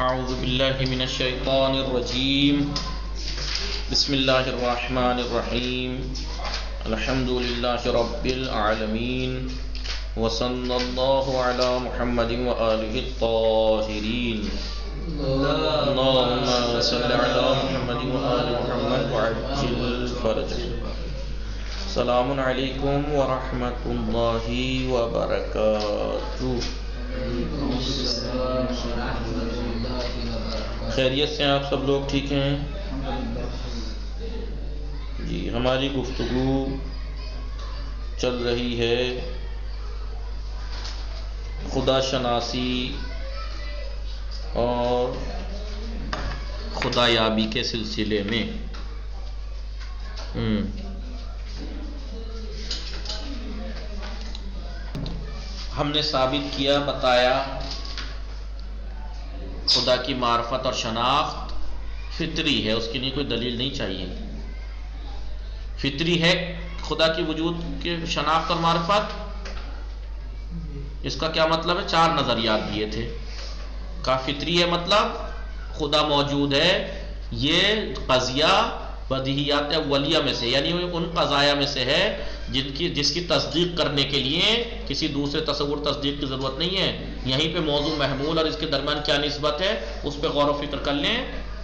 اعوذ باللہ من الشیطان الرجیم بسم اللہ الرحمن الرحیم الحمد للہ رب العالمین وصلی اللہ علی محمد وآلہ الطاہرین اللہم صلی علی محمد وآل محمد وعجل فرجہ. السلام علیکم ورحمۃ اللہ وبرکاتہ. خیریت سے آپ سب لوگ ٹھیک ہیں؟ جی، ہماری گفتگو چل رہی ہے خدا شناسی اور خدا یابی کے سلسلے میں. ہم نے ثابت کیا، بتایا خدا کی معرفت اور شناخت فطری ہے، اس کے لیے کوئی دلیل نہیں چاہیے. فطری ہے خدا کی وجود کے شناخت اور معرفت. اس کا کیا مطلب ہے؟ 4 نظریات دیے تھے. کا فطری ہے مطلب خدا موجود ہے، یہ قضیہ بدیہیات اولیہ میں سے، یعنی ان قضایا میں سے ہے جس کی تصدیق کرنے کے لیے کسی دوسرے تصور تصدیق کی ضرورت نہیں ہے. یہیں پہ موضوع محمول اور اس کے درمیان کیا نسبت ہے اس پہ غور و فکر کر لیں،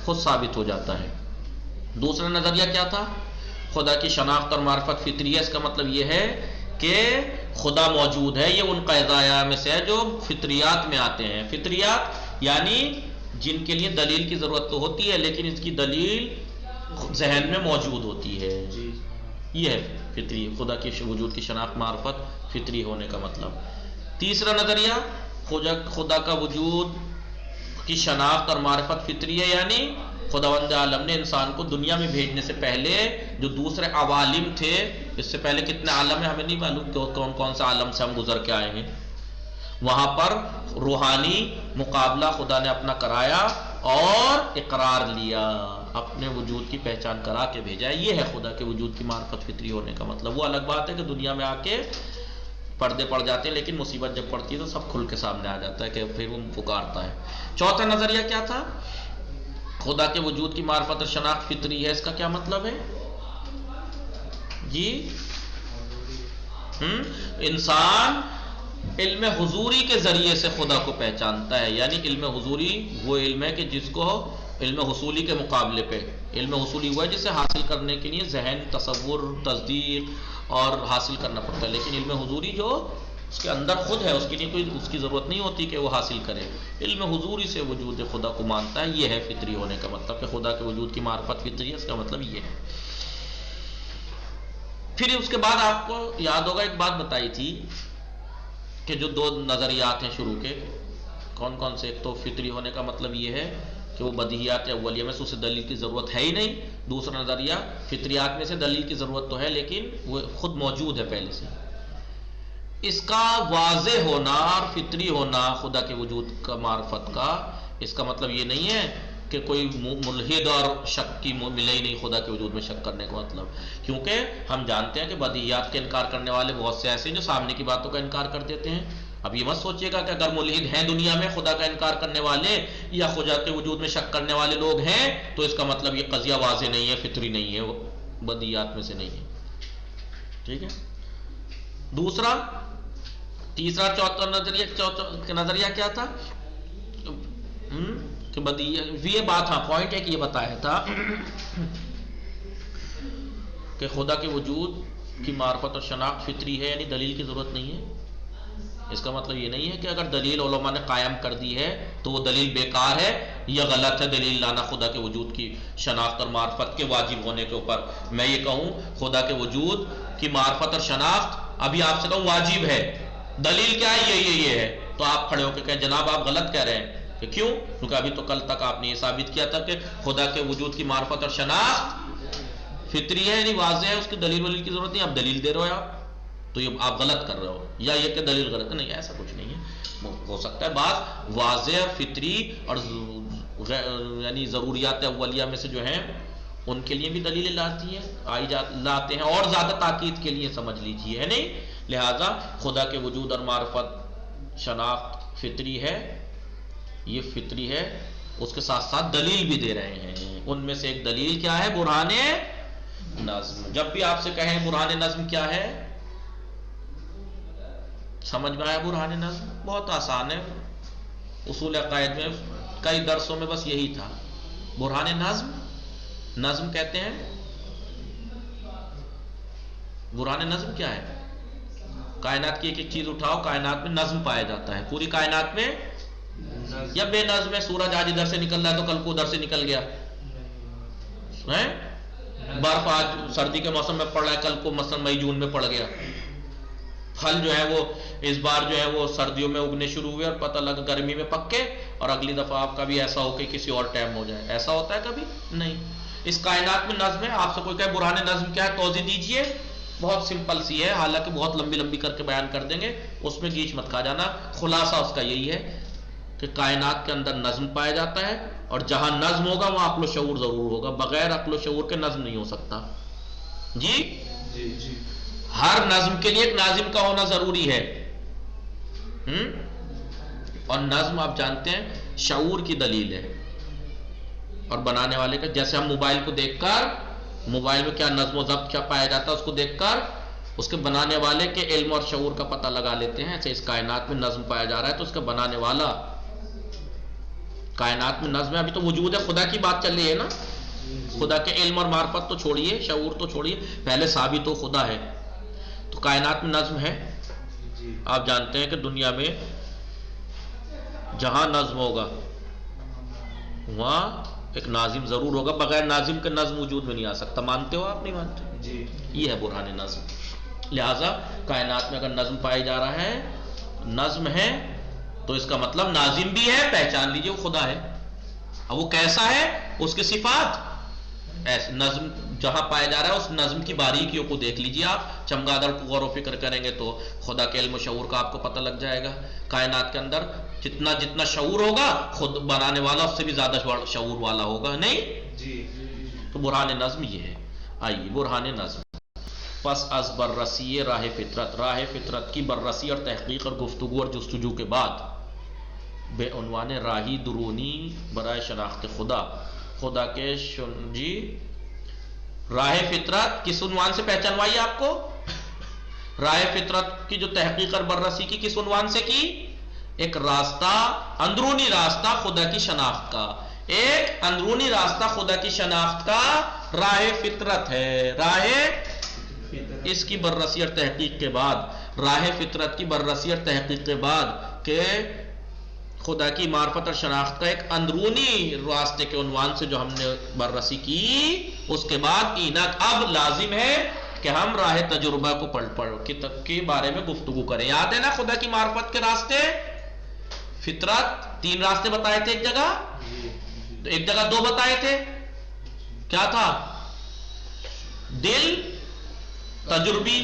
خود ثابت ہو جاتا ہے. دوسرا نظریہ کیا تھا؟ خدا کی شناخت اور معرفت فطری ہے. اس کا مطلب یہ ہے کہ خدا موجود ہے، یہ ان قضایا میں سے ہے جو فطریات میں آتے ہیں. فطریات یعنی جن کے لیے دلیل کی ضرورت تو ہوتی ہے لیکن اس کی دلیل ذہن میں موجود ہوتی ہے. یہ ہے فطری، خدا کی وجود کی شناخت معرفت فطری ہونے کا مطلب. تیسرا نظریہ خدا کا وجود کی شناخت اور معرفت فطری ہے، یعنی خداوند عالم نے انسان کو دنیا میں بھیجنے سے پہلے جو دوسرے عوالم تھے، اس سے پہلے کتنے عالم ہیں ہمیں نہیں معلوم کہ کون کون سے عالم سے ہم گزر کے آئے ہیں، وہاں پر روحانی مقابلہ خدا نے اپنا کرایا اور اقرار لیا، اپنے وجود کی پہچان کرا کے بھیجا. یہ ہے خدا کے وجود کی معرفت فطری ہونے کا مطلب. وہ الگ بات ہے کہ دنیا میں آ کے پردے پڑ جاتے ہیں، لیکن مصیبت جب پڑتی ہے تو سب کھل کے سامنے آ جاتا ہے کہ پھر وہ پکارتا ہے. چوتھا نظریہ کیا تھا؟ خدا کے وجود کی معرفت اور شناخت فطری ہے. اس کا کیا مطلب ہے جی؟ انسان علم حضوری کے ذریعے سے خدا کو پہچانتا ہے. یعنی علم حضوری وہ علم ہے کہ جس کو علم حصولی کے مقابلے پہ علم حصولی ہوا ہے جسے حاصل کرنے کے لیے ذہن، تصور، تصدیق اور حاصل کرنا پڑتا ہے. لیکن علم حضوری جو اس کے اندر خود ہے، اس کے لیے کوئی اس کی ضرورت نہیں ہوتی کہ وہ حاصل کرے. علم حضوری سے وجود خدا کو مانتا ہے. یہ ہے فطری ہونے کا مطلب کہ خدا کے وجود کی معرفت فطری ہے. اس کا مطلب یہ ہے. پھر اس کے بعد آپ کو یاد ہوگا ایک بات بتائی تھی کہ جو 2 نظریات ہیں شروع کے، کون کون سے؟ ایک تو فطری ہونے کا مطلب یہ ہے کہ وہ بدیہیات اولیہ میں سے اسے دلیل کی ضرورت ہے ہی نہیں. دوسرا نظریہ فطریات میں سے دلیل کی ضرورت تو ہے لیکن وہ خود موجود ہے پہلے سے. اس کا واضح ہونا اور فطری ہونا خدا کے وجود کا معرفت کا، اس کا مطلب یہ نہیں ہے کہ کوئی ملحد اور شک کی ملے ہی نہیں خدا کے وجود میں شک کرنے کا مطلب. کیونکہ ہم جانتے ہیں کہ بدیہیات کے انکار کرنے والے بہت سے ایسے ہیں جو سامنے کی باتوں کا انکار کر دیتے ہیں. اب یہ مت سوچیے گا کہ اگر ملحد ہیں دنیا میں خدا کا انکار کرنے والے یا خدا کے وجود میں شک کرنے والے لوگ ہیں تو اس کا مطلب یہ قضیہ واضح نہیں ہے، فطری نہیں ہے، وہ بدیہیات میں سے نہیں ہے. ٹھیک ہے. دوسرا، تیسرا، چوتھا نظریہ کیا تھا کہ یہ بات، ہاں پوائنٹ ہے کہ یہ بتایا تھا کہ خدا کے وجود کی معرفت اور شناخت فطری ہے، یعنی دلیل کی ضرورت نہیں ہے. اس کا مطلب یہ نہیں ہے کہ اگر دلیل علماء نے قائم کر دی ہے تو وہ دلیل بیکار ہے یا غلط ہے دلیل لانا خدا کے وجود کی شناخت اور معرفت کے واجب ہونے کے اوپر. میں یہ کہوں خدا کے وجود کی معرفت اور شناخت ابھی آپ سے کہوں واجب ہے، دلیل کیا ہے؟ یہ ہے، تو آپ کھڑے ہو کے کہیں جناب آپ غلط کہہ رہے ہیں. کہ کیوں؟ کیونکہ ابھی تو کل تک آپ نے یہ ثابت کیا تھا کہ خدا کے وجود کی معرفت اور شناخت فطری ہے، یعنی واضح ہے، اس کی دلیل کی ضرورت نہیں. آپ دلیل دے رہے ہو آپ تو یہ آپ غلط کر رہے ہو، یا یہ کہ دلیل غلط ہے. نہیں، ایسا کچھ نہیں ہے. ہو سکتا ہے بات واضح اور فطری اور یعنی ضروریات اولیہ میں سے جو ہیں ان کے لیے بھی دلیلیں لاتے ہیں اور زیادہ تاکید کے لیے سمجھ لیجیے، ہے نہیں. لہذا خدا کے وجود اور معرفت شناخت فطری ہے، یہ فطری ہے. اس کے ساتھ ساتھ دلیل بھی دے رہے ہیں. ان میں سے ایک دلیل کیا ہے؟ برہان نظم. جب بھی آپ سے کہیں برہان نظم کیا ہے، سمجھ میں آیا؟ برہان نظم بہت آسان ہے، اصول عقائد میں کئی درسوں میں بس یہی تھا. برہان نظم، نظم کہتے ہیں، برہان نظم کیا ہے؟ کائنات کی ایک ایک چیز اٹھاؤ، کائنات میں نظم پایا جاتا ہے. پوری کائنات میں یا بے نظم ہے؟ سورج آج ادھر سے نکل رہا ہے تو کل کو ادھر سے نکل گیا. برف آج سردی کے موسم میں پڑ رہا ہے، کل کو مثلا مئی جون میں پڑ گیا. پھل جو ہے وہ اس بار جو ہے وہ سردیوں میں اگنے شروع ہوئے اور پتہ لگا گرمی میں پکے، اور اگلی دفعہ آپ کا بھی ایسا ہو کہ کسی اور ٹائم ہو جائے. ایسا ہوتا ہے کبھی نہیں. اس کائنات میں نظم ہے. آپ سے کوئی کہے برہان نظم کیا ہے، توضیح دیجئے. بہت سمپل سی ہے، حالانکہ بہت لمبی لمبی کر کے بیان کر دیں گے، اس میں گیچ مت کھا جانا. خلاصہ اس کا یہی ہے کہ کائنات کے اندر نظم پایا جاتا ہے، اور جہاں نظم ہوگا وہاں عقل و شعور ضرور ہوگا. بغیر عقل و شعور کے نظم نہیں ہو سکتا. جی جی، ہر نظم کے لیے ایک ناظم کا ہونا ضروری ہے. اور نظم آپ جانتے ہیں شعور کی دلیل ہے، اور بنانے والے کا. جیسے ہم موبائل کو دیکھ کر، موبائل میں کیا نظم و ضبط کیا پایا جاتا ہے، اس کو دیکھ کر اس کے بنانے والے کے علم اور شعور کا پتہ لگا لیتے ہیں. ایسے اس کائنات میں نظم پایا جا رہا ہے تو اس کا بنانے والا، کائنات میں نظم ہے. ابھی تو وجود ہے، خدا کی بات چل رہی ہے نا. خدا کے علم اور معرفت تو چھوڑیے، شعور تو چھوڑیے، پہلے ثابت ہو خدا ہے. تو کائنات میں نظم ہے. آپ جانتے ہیں کہ دنیا میں جہاں نظم ہوگا وہاں ایک ناظم ضرور ہوگا. بغیر ناظم کے نظم وجود میں نہیں آ سکتا. مانتے ہو آپ؟ نہیں مانتے؟ جی. یہ ہے برہان نظم. لہذا کائنات میں اگر نظم پائی جا رہا ہے، نظم ہے، تو اس کا مطلب ناظم بھی ہے. پہچان لیجئے وہ خدا ہے. اب وہ کیسا ہے، اس کے صفات. ایسے نظم جہاں پایا جا رہا ہے اس نظم کی باریکیوں کو دیکھ لیجئے. آپ چمگادڑ کو غور و فکر کریں گے تو خدا کے علم و شعور کا آپ کو پتہ لگ جائے گا. کائنات کے اندر جتنا جتنا شعور ہوگا، خود بنانے والا اس سے بھی زیادہ شعور والا ہوگا. نہیں جی. تو برہان نظم یہ ہے. آئیے برہان نظم. پس از بررسی راہ فطرت، راہ فطرت کی بررسی اور تحقیق اور گفتگو اور جستجو کے بعد، بے عنوان راہی درونی برائے شناخت خدا، خدا کے جی راہ فطرت کس عنوان سے پہچانوائی آپ کو؟ راہ فطرت کی جو تحقیق اور بررسی کی کس عنوان سے کی؟ ایک راستہ، اندرونی راستہ خدا کی شناخت کا. ایک اندرونی راستہ خدا کی شناخت کا راہ فطرت ہے. راہ اس کی بررسی اور تحقیق کے بعد، راہ فطرت کی بررسی اور تحقیق کے بعد کہ خدا کی معرفت اور شناخت کا ایک اندرونی راستے کے عنوان سے جو ہم نے بررسی کی، اس کے بعد اینک اب لازم ہے کہ ہم راہ تجربہ کو پڑھ کے بارے میں گفتگو کریں. یاد ہے نا خدا کی معرفت کے راستے؟ فطرت 3 راستے بتائے تھے ایک جگہ، تو ایک جگہ 2 بتائے تھے. کیا تھا؟ دل، تجربی،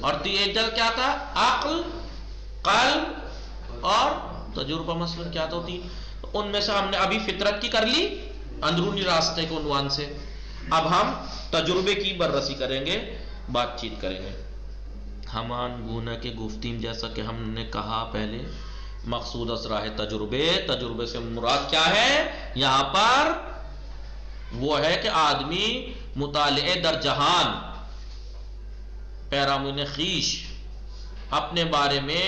اور ایک جگہ کیا تھا؟ عقل، قلب اور تجربہ. مثلا کیا تو تھی. ان میں سے ہم نے ابھی فطرت کی کر لی اندرونی راستے کے عنوان سے. اب ہم تجربے کی بررسی کریں گے، بات چیت کریں گے. ہمان گونہ کے گفتیم، جیسا کہ ہم نے کہا پہلے، مقصود از راہ تجربے، تجربے سے مراد کیا ہے یہاں پر؟ وہ ہے کہ آدمی مطالعے در جہان، پیرامون خیش، اپنے بارے میں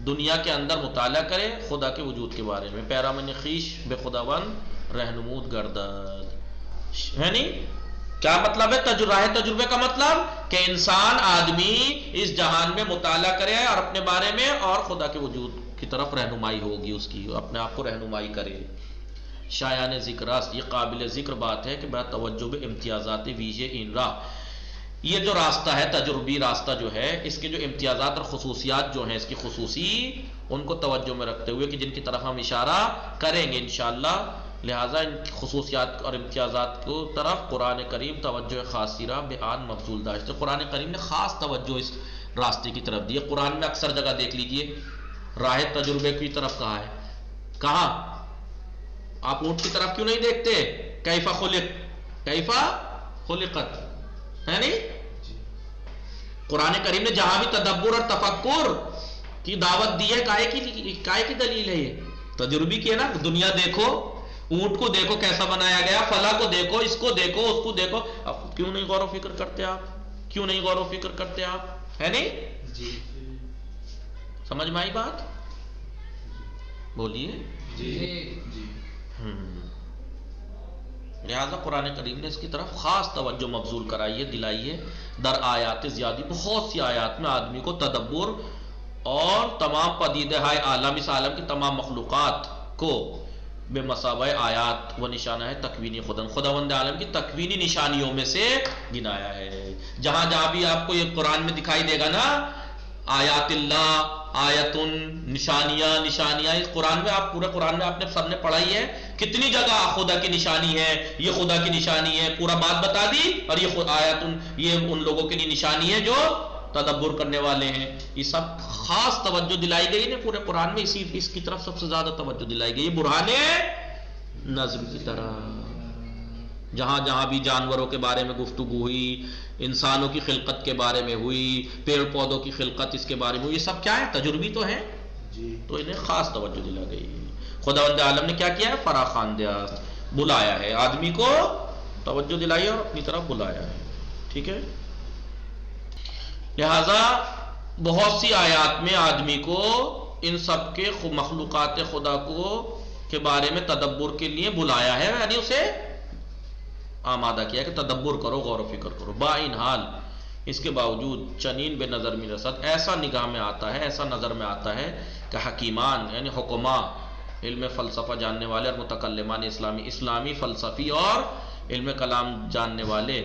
دنیا کے اندر مطالعہ کرے، خدا کے وجود کے بارے میں. پیرامون خیش بے خداوند رہنمود گردد. ہے نہیں؟ کیا مطلب ہے راہ تجربے کا؟ مطلب کہ انسان، آدمی اس جہان میں مطالعہ کرے اور اپنے بارے میں، اور خدا کے وجود کی طرف رہنمائی ہوگی اس کی، اپنے آپ کو رہنمائی کرے. شایان ذکر است، یہ قابل ذکر بات ہے کہ بہ توجہ امتیازات ویژے این راہ، یہ جو راستہ ہے، تجربی راستہ جو ہے، اس کے جو امتیازات اور خصوصیات جو ہیں اس کی خصوصی، ان کو توجہ میں رکھتے ہوئے کہ جن کی طرف ہم اشارہ کریں گے انشاءاللہ. لہٰذا ان خصوصیات اور امتیازات کو طرف قرآن کریم توجہ خاصرہ بیان مبذول داشتے. قرآن کریم نے خاص توجہ اس راستے کی طرف دی ہے. قرآن میں اکثر جگہ دیکھ لیجئے راہ تجربے کی طرف کہا ہے. کہاں؟ آپ اونٹ کی طرف کیوں نہیں دیکھتے؟ کیف خلقت، ہے نہیں؟ قرآن کریم نے جہاں بھی تدبر اور تفکر کی دعوت دی ہے، کائے کی دلیل ہے یہ؟ تجربی کی ہے نا، دنیا دیکھو، اونٹ کو دیکھو کیسا بنایا گیا، فلاں کو دیکھو، اس کو دیکھو، اس کو دیکھو. اب کیوں نہیں غور و فکر کرتے آپ؟ کیوں نہیں غور و فکر کرتے آپ؟ ہے نہیں جی سمجھ میں آئی بات؟ بولیے. جی جی. لہذا قرآن کریم نے اس کی طرف خاص توجہ مبذول کرائی ہے، دلائی ہے. در آیات زیادی، بہت سی آیات میں آدمی کو تدبر اور تمام پدیدہ عالم، اس عالم کی تمام مخلوقات کو بے مسابہ آیات و نشانہ ہے تکوینی خداوند عالم کی تکوینی نشانیوں میں سے گنایا ہے. جہاں جہاں بھی آپ کو یہ قرآن میں دکھائی دے گا نا آیات اللہ، آیتن، نشانیاں نشانیاں، اس قرآن میں آپ پورے قرآن میں آپ نے سب نے پڑھائی ہے کتنی جگہ خدا کی نشانی ہے، یہ خدا کی نشانی ہے، پورا بات بتا دی. اور یہ آیتن، یہ ان لوگوں کے لیے نشانی ہے جو تدبر کرنے والے ہیں. یہ سب خاص توجہ دلائی گئی نا پورے قرآن میں، اس کی طرف سب سے زیادہ توجہ دلائی گئی. برہان نظم کی طرح جہاں جہاں بھی جانوروں کے بارے میں گفتگو ہوئی، انسانوں کی خلقت کے بارے میں ہوئی، پیڑ پودوں کی خلقت اس کے بارے میں ہوئی، یہ سب کیا ہے؟ تجربی تو ہے. تو انہیں خاص توجہ دلا گئی. خداوند عالم نے کیا کیا ہے؟ فراخوان دیا، بلایا ہے آدمی کو، توجہ دلائی اور اپنی طرف بلایا ہے. ٹھیک ہے. لہذا بہت سی آیات میں آدمی کو ان سب کے مخلوقات خدا کو کے بارے میں تدبر کے لیے بلایا ہے، یعنی اسے آمادہ کیا کہ تدبر کرو، غور و فکر کرو. باین حال اس کے باوجود چنین بے نظر میں رسد، ایسا نگاہ میں آتا ہے، ایسا نظر میں آتا ہے کہ حکیمان یعنی حکماء، علم فلسفہ جاننے والے اور متکلمان اسلامی فلسفی اور علم کلام جاننے والے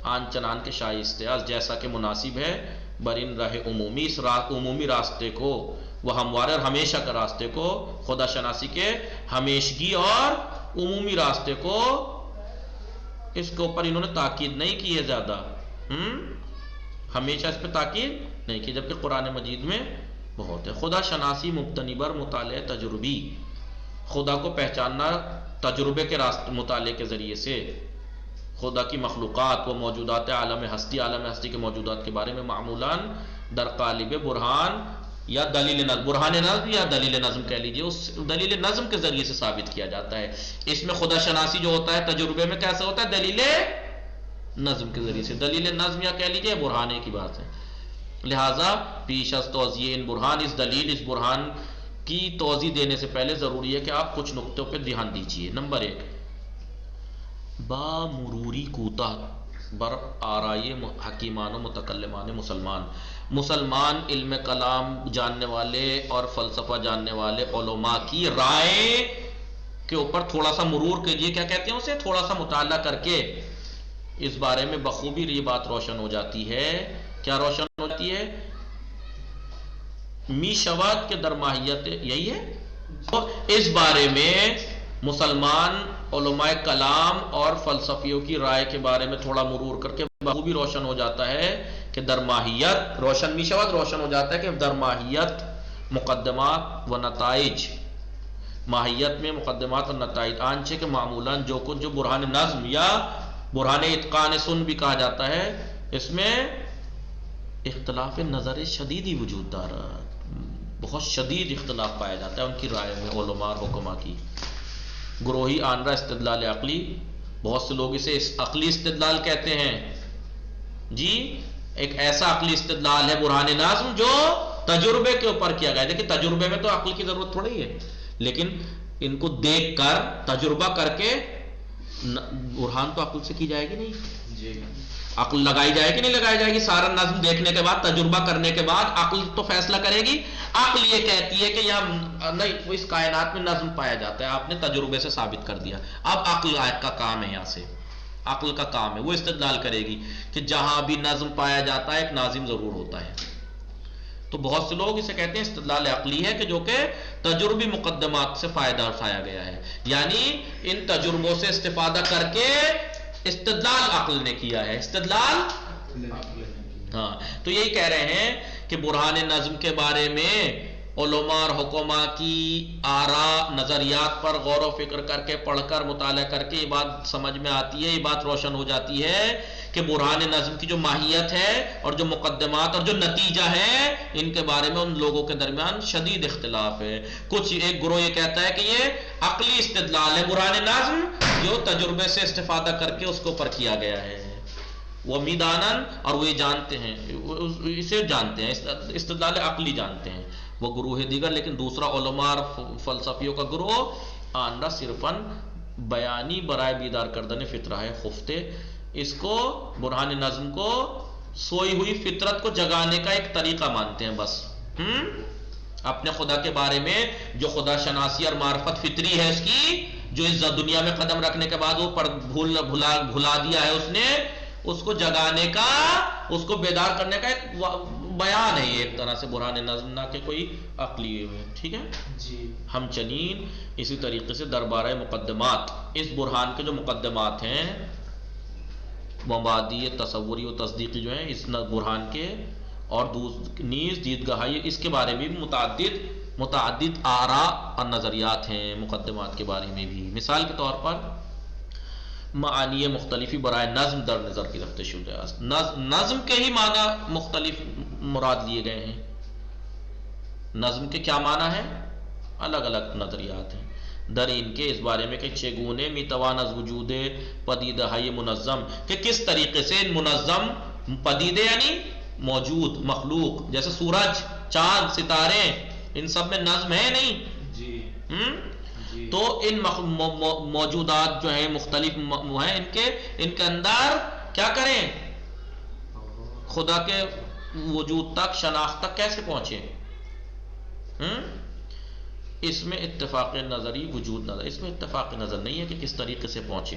آن چنان کے شاہی استعاز جیسا کہ مناسب ہے برین راہ عمومی، اس عمومی راستے کو، وہ ہموارے اور ہمیشہ کے راستے کو، خدا شناسی کے ہمیشگی اور عمومی راستے کو، اس کے اوپر انہوں نے تاکید نہیں کی ہے زیادہ. ہمیشہ اس پہ تاکید نہیں کی، جبکہ قرآن مجید میں بہت ہے. خدا شناسی مبتنی بر مطالعہ تجربی، خدا کو پہچاننا تجربے کے مطالعے کے ذریعے سے، خدا کی مخلوقات و موجودات عالم ہستی کے موجودات کے بارے میں معمولاً در قالب برہان یا دلیل نظم، برہان نظم یا دلیل نظم کہہ لیجیے، اس دلیل نظم کے ذریعے سے ثابت کیا جاتا ہے. اس میں خدا شناسی جو ہوتا ہے تجربے میں کیسے ہوتا ہے؟ دلیل نظم کے ذریعے سے. دلیل نظم یا کہہ لیجیے برہانے کی بات ہے. لہٰذا پیش از توضیح ان برہان، اس دلیل، اس برہان کی توضیح دینے سے پہلے ضروری ہے کہ آپ کچھ نقطوں پہ دھیان دیجیے. نمبر 1، با مروری کوتاہ بر آرائے حکیمان و متکلمان مسلمان علم کلام جاننے والے اور فلسفہ جاننے والے علماء کی رائے کے اوپر تھوڑا سا مرور کیجیے. کیا کہتے ہیں اسے؟ تھوڑا سا مطالعہ کر کے اس بارے میں بخوبی یہ بات روشن ہو جاتی ہے. کیا روشن ہو جاتی ہے؟ می شواد کے درماہیت یہی ہے. تو اس بارے میں مسلمان علماء کلام اور فلسفیوں کی رائے کے بارے میں تھوڑا مرور کر کے بخوبی روشن ہو جاتا ہے کہ درماہیت روشن، می شواد روشن ہو جاتا ہے کہ درماہیت مقدمات و نتائج، ماہیت میں مقدمات اور نتائج آنچہ کہ معمولاً جو کچھ جو برہان نظم یا برہان اتقان سن بھی کہا جاتا ہے، اس میں اختلاف نظر شدیدی وجود دارا، بہت شدید اختلاف پایا جاتا ہے ان کی رائے میں، علماء اور حکماء کی. گروہی آنرا استدلال عقلی، بہت سے لوگ اسے عقلی استدلال کہتے ہیں. جی ایک ایسا عقلی استدلال ہے برہان نظم جو تجربے کے اوپر کیا گیا ہے. دیکھیں تجربے میں تو عقل کی ضرورت تھوڑی ہے، لیکن ان کو دیکھ کر تجربہ کر کے برہان تو عقل سے کی جائے گی نہیں. جی عقل لگائی جائے گی نہیں لگائی جائے گی؟ سارا نظم دیکھنے کے بعد، تجربہ کرنے کے بعد عقل تو فیصلہ کرے گی. عقل یہ کہتی ہے کہ یہاں نہیں، اس کائنات میں نظم پایا جاتا ہے، آپ نے تجربے سے ثابت کر دیا. اب عقل کا کام ہے، یہاں سے عقل کا کام ہے، وہ استدلال کرے گی کہ جہاں بھی نظم پایا جاتا ہے ایک ناظم ضرور ہوتا ہے. تو بہت سے لوگ اسے کہتے ہیں استدلال عقلی ہے، کہ جو کہ تجربی مقدمات سے فائدہ اٹھایا گیا ہے، یعنی ان تجربوں سے استفادہ کر کے استدلال عقل نے کیا ہے. استدلال ہاں. تو یہی کہہ رہے ہیں کہ برہان نظم کے بارے میں علماء اور حکماء کی آراء، نظریات پر غور و فکر کر کے، پڑھ کر، مطالعہ کر کے یہ بات سمجھ میں آتی ہے، یہ بات روشن ہو جاتی ہے کہ کہ برہان نظم کی جو ماہیت ہے اور جو مقدمات اور جو نتیجہ ہے ان کے بارے میں ان لوگوں کے درمیان شدید اختلاف ہے. کچھ ایک گروہ یہ کہتا ہے کہ یہ عقلی استدلال ہے برہان نظم جو تجربے سے استفادہ کر کے اس کے اوپر کیا گیا ہے، وہ میدانن، اور وہ یہ جانتے ہیں، اسے جانتے ہیں، استدلال عقلی جانتے ہیں وہ گروہ دیگر. لیکن دوسرا علماء اور فلسفیوں کا گروہ آنڈا صرفاً بیانی برائے بیدار کردن فطرہ ہے خفتے، اس کو برہان نظم کو سوئی ہوئی فطرت کو جگانے کا ایک طریقہ مانتے ہیں بس. اپنے خدا کے بارے میں جو خدا شناسی اور معرفت فطری ہے اس کی، جو اس دنیا میں قدم رکھنے کے بعد وہ بھلا دیا ہے اس نے، اس کو جگانے کا، اس کو بیدار کرنے کا ایک بیان ہے یہ ایک طرح سے برہان نظم، نہ کہ کوئی عقلی ہے. ٹھیک ہے جی. ہم چنین اسی طریقے سے دربارہ مقدمات، اس برہان کے جو مقدمات ہیں مبادی تصوری و تصدیقی جو ہیں اس برہان کے، اور نیز دیدگاہ اس کے بارے میں بھی متعدد آراء اور نظریات ہیں مقدمات کے بارے میں بھی. مثال کے طور پر معانی مختلفی برائے نظم در نظر کی رفت شدہ، نظم کے ہی معنی مختلف مراد لیے گئے ہیں. نظم کے کیا معنی ہیں؟ الگ الگ نظریات ہیں در ان کے اس بارے میں کہ چگونے میتوان از وجود پدیدہ منظم، کہ کس طریقے سے منظم پدیدے یعنی موجود مخلوق جیسے سورج، چاند، ستارے، ان سب میں نظم ہے نہیں جی. تو ان موجودات جو ہیں مختلف ہیں ان کے اندر کیا کریں، خدا کے وجود تک، شناخت تک کیسے پہنچے. اس میں اتفاق نظری وجود نظر، اس میں اتفاق نظر نہیں ہے کہ کس طریقے سے پہنچے.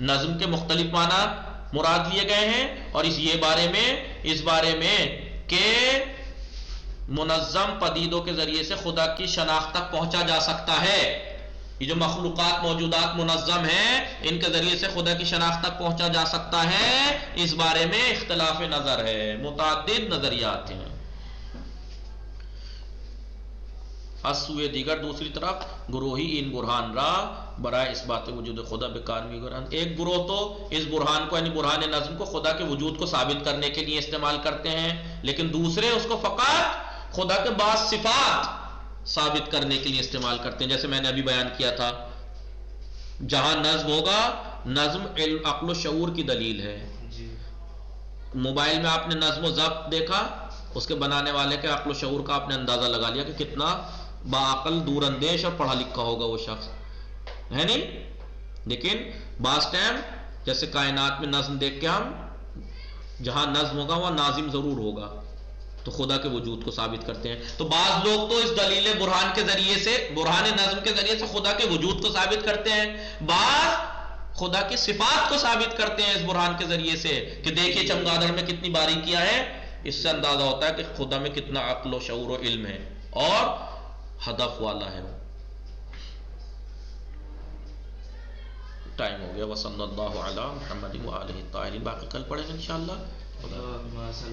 نظم کے مختلف معنی مراد لیے گئے ہیں، اور اس بارے میں کہ منظم پدیدوں کے ذریعے سے خدا کی شناخت تک پہنچا جا سکتا ہے. یہ جو مخلوقات موجودات منظم ہیں ان کے ذریعے سے خدا کی شناخت تک پہنچا جا سکتا ہے، اس بارے میں اختلاف نظر ہے، متعدد نظریات ہیں. اسوئے دیگر دوسری طرف گروہی ان برہان را برائے اس بات وجود خدا بکارمی گرہن، ایک گروہ تو اس برہان کو یعنی برہان نظم کو خدا کے وجود کو ثابت کرنے کے لیے استعمال کرتے ہیں، لیکن دوسرے اس کو فقط خدا کے بعض صفات ثابت کرنے کے لیے استعمال کرتے ہیں. جیسے میں نے ابھی بیان کیا تھا جہاں نظم ہوگا، نظم علم عقل و شعور کی دلیل ہے. موبائل میں آپ نے نظم و ضبط دیکھا، اس کے بنانے والے کے عقل و شعور کا آپ نے اندازہ لگا لیا کہ کتنا باعقل، دور اندیش اور پڑھا لکھا ہوگا وہ شخص، ہے نہیں. لیکن بعض ٹائم جیسے کائنات میں نظم دیکھ کے ہم، جہاں نظم ہوگا وہاں ناظم ضرور ہوگا، تو خدا کے وجود کو ثابت کرتے ہیں. تو بعض لوگ تو اس دلیل برہان کے ذریعے سے، برہان نظم کے ذریعے سے خدا کے وجود کو ثابت کرتے ہیں، بعض خدا کی صفات کو ثابت کرتے ہیں اس برہان کے ذریعے سے کہ دیکھیے چمگادڑ میں کتنی باریکیاں ہیں. اس سے اندازہ ہوتا ہے کہ خدا میں کتنا عقل و شعور و علم ہے اور ہدف والا ہے. ٹائم ہو گیا. وصلی اللہ علی محمد وآلہ الطاہرین. باقی کل پڑھیں گے انشاءاللہ.